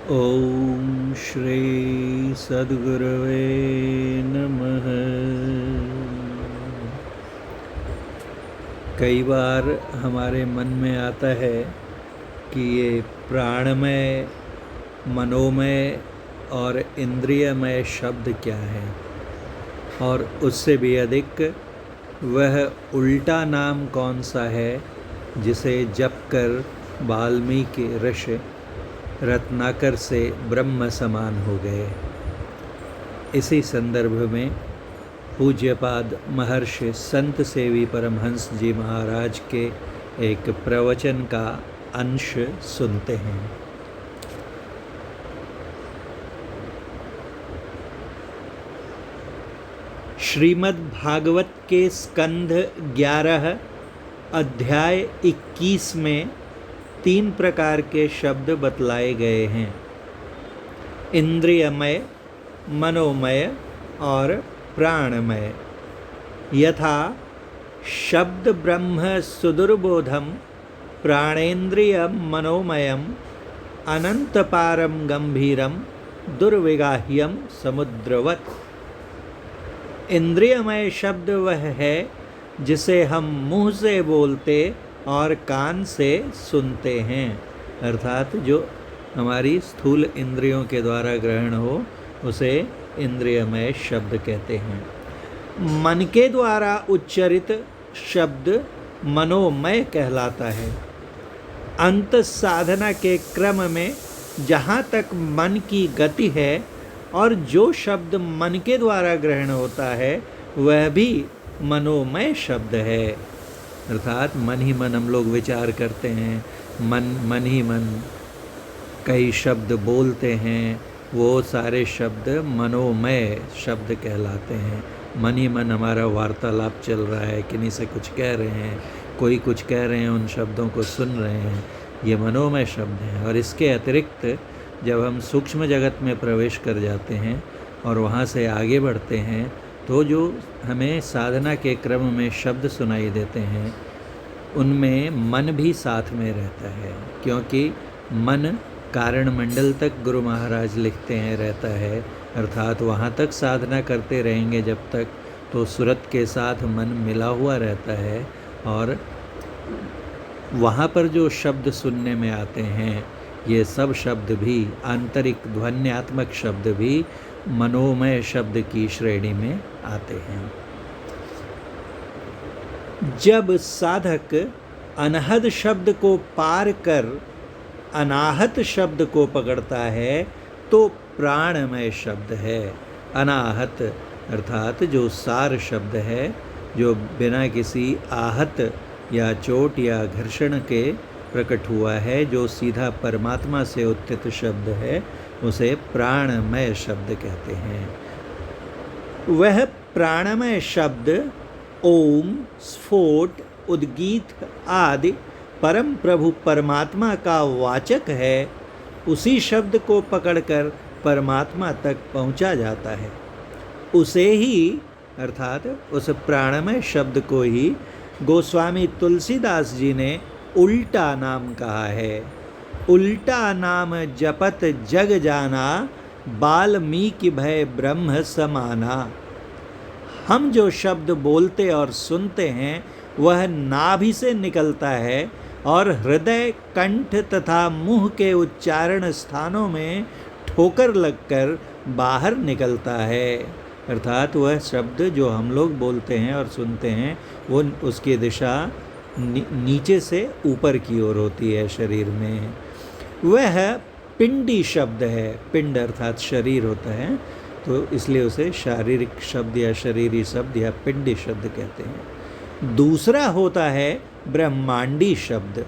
ओम श्री सद्गुरवे नमः। कई बार हमारे मन में आता है कि ये प्राणमय, मनोमय और इंद्रियमय शब्द क्या है, और उससे भी अधिक वह उल्टा नाम कौन सा है जिसे जप कर वाल्मीकि ऋषि रत्नाकर से ब्रह्म समान हो गए। इसी संदर्भ में पूज्यपाद महर्षि संत सेवी परमहंस जी महाराज के एक प्रवचन का अंश सुनते हैं। श्रीमद् भागवत के स्कंध 11 अध्याय 21 में 3 प्रकार के शब्द बतलाए गए हैं: इंद्रियमय, मनोमय और प्राणमय। यथा शब्द ब्रह्म सुदुर्बोधम प्राणेन्द्रिय मनोमयम अनंतपारम गंभीरम दुर्विगाह्यम समुद्रवत्। इंद्रियमय शब्द वह है जिसे हम मुंह से बोलते और कान से सुनते हैं, अर्थात जो हमारी स्थूल इंद्रियों के द्वारा ग्रहण हो उसे इंद्रियमय शब्द कहते हैं। मन के द्वारा उच्चरित शब्द मनोमय कहलाता है। अंत साधना के क्रम में जहाँ तक मन की गति है और जो शब्द मन के द्वारा ग्रहण होता है वह भी मनोमय शब्द है, अर्थात मन ही मन हम लोग विचार करते हैं, मन ही मन कई शब्द बोलते हैं, वो सारे शब्द मनोमय शब्द कहलाते हैं। मन ही मन हमारा वार्तालाप चल रहा है, किन्हीं से कुछ कह रहे हैं, कोई कुछ कह रहे हैं, उन शब्दों को सुन रहे हैं, ये मनोमय शब्द हैं। और इसके अतिरिक्त जब हम सूक्ष्म जगत में प्रवेश कर जाते हैं और वहाँ से आगे बढ़ते हैं तो जो हमें साधना के क्रम में शब्द सुनाई देते हैं उनमें मन भी साथ में रहता है, क्योंकि मन कारण मंडल तक गुरु महाराज लिखते हैं रहता है, अर्थात वहाँ तक साधना करते रहेंगे जब तक तो सुरत के साथ मन मिला हुआ रहता है। और वहाँ पर जो शब्द सुनने में आते हैं ये सब शब्द भी, आंतरिक ध्वन्यात्मक शब्द भी मनोमय शब्द की श्रेणी में आते हैं। जब साधक अनहद शब्द को पार कर अनाहत शब्द को पकड़ता है तो प्राणमय शब्द है। अनाहत अर्थात जो सार शब्द है, जो बिना किसी आहत या चोट या घर्षण के प्रकट हुआ है, जो सीधा परमात्मा से उत्थित शब्द है, उसे प्राणमय शब्द कहते हैं। वह प्राणमय शब्द ओम, स्फोट, उद्गीत आदि परम प्रभु परमात्मा का वाचक है। उसी शब्द को पकड़कर परमात्मा तक पहुंचा जाता है। उसे ही अर्थात उस प्राणमय शब्द को ही गोस्वामी तुलसीदास जी ने उल्टा नाम कहा है। उल्टा नाम जपत जग जाना, वाल्मीकि भय ब्रह्म समाना। हम जो शब्द बोलते और सुनते हैं वह नाभि से निकलता है और हृदय, कंठ तथा मुंह के उच्चारण स्थानों में ठोकर लगकर बाहर निकलता है, अर्थात वह शब्द जो हम लोग बोलते हैं और सुनते हैं वो उसकी दिशा नीचे से ऊपर की ओर होती है शरीर में। वह पिंडी शब्द है। पिंड अर्थात शरीर होता है, तो इसलिए उसे शारीरिक शब्द या शरीरी शब्द या पिंडी शब्द कहते हैं। दूसरा होता है ब्रह्मांडी शब्द,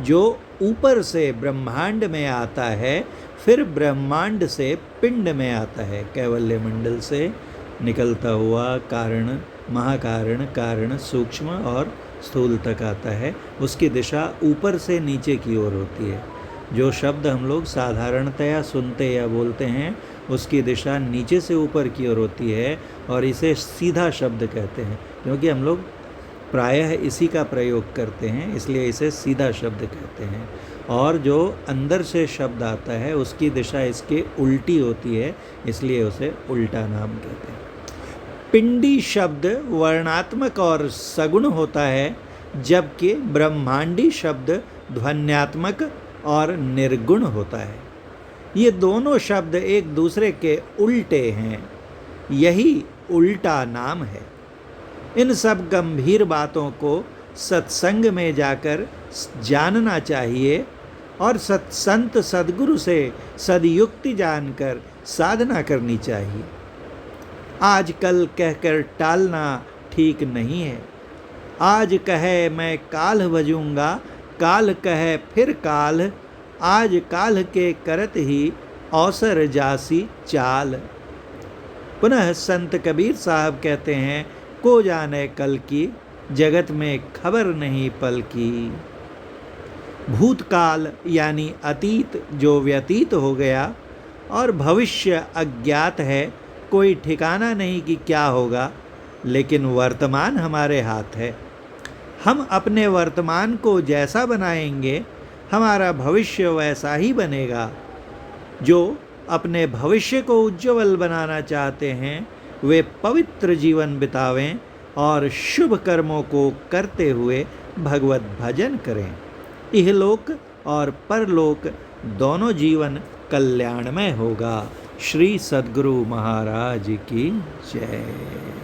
जो ऊपर से ब्रह्मांड में आता है, फिर ब्रह्मांड से पिंड में आता है। कैवल्य मंडल से निकलता हुआ कारण, महाकारण, कारण, सूक्ष्म और स्थूल तक आता है। उसकी दिशा ऊपर से नीचे की ओर होती है। जो शब्द हम लोग साधारणतया सुनते या बोलते हैं उसकी दिशा नीचे से ऊपर की ओर होती है और इसे सीधा शब्द कहते हैं, क्योंकि हम लोग प्रायः इसी का प्रयोग करते हैं, इसलिए इसे सीधा शब्द कहते हैं। और जो अंदर से शब्द आता है उसकी दिशा इसके उल्टी होती है, इसलिए उसे उल्टा नाम कहते हैं। पिंडी शब्द वर्णात्मक और सगुण होता है, जबकि ब्रह्मांडी शब्द ध्वन्यात्मक और निर्गुण होता है। ये दोनों शब्द एक दूसरे के उल्टे हैं, यही उल्टा नाम है। इन सब गंभीर बातों को सत्संग में जाकर जानना चाहिए और संत सद्गुरु से सदयुक्ति जानकर साधना करनी चाहिए। आजकल कहकर टालना ठीक नहीं है। आज कहे मैं काल भजूंगा, काल कहे फिर काल, आज काल के करत ही अवसर जासी चाल। पुनः संत कबीर साहब कहते हैं, को जाने कल की, जगत में खबर नहीं पल की। भूतकाल यानी अतीत जो व्यतीत हो गया और भविष्य अज्ञात है, कोई ठिकाना नहीं कि क्या होगा, लेकिन वर्तमान हमारे हाथ है। हम अपने वर्तमान को जैसा बनाएंगे, हमारा भविष्य वैसा ही बनेगा। जो अपने भविष्य को उज्ज्वल बनाना चाहते हैं, वे पवित्र जीवन बितावें और शुभ कर्मों को करते हुए भगवत भजन करें। इहलोक और परलोक दोनों जीवन कल्याणमय होगा। श्री सद्गुरु महाराज की जय।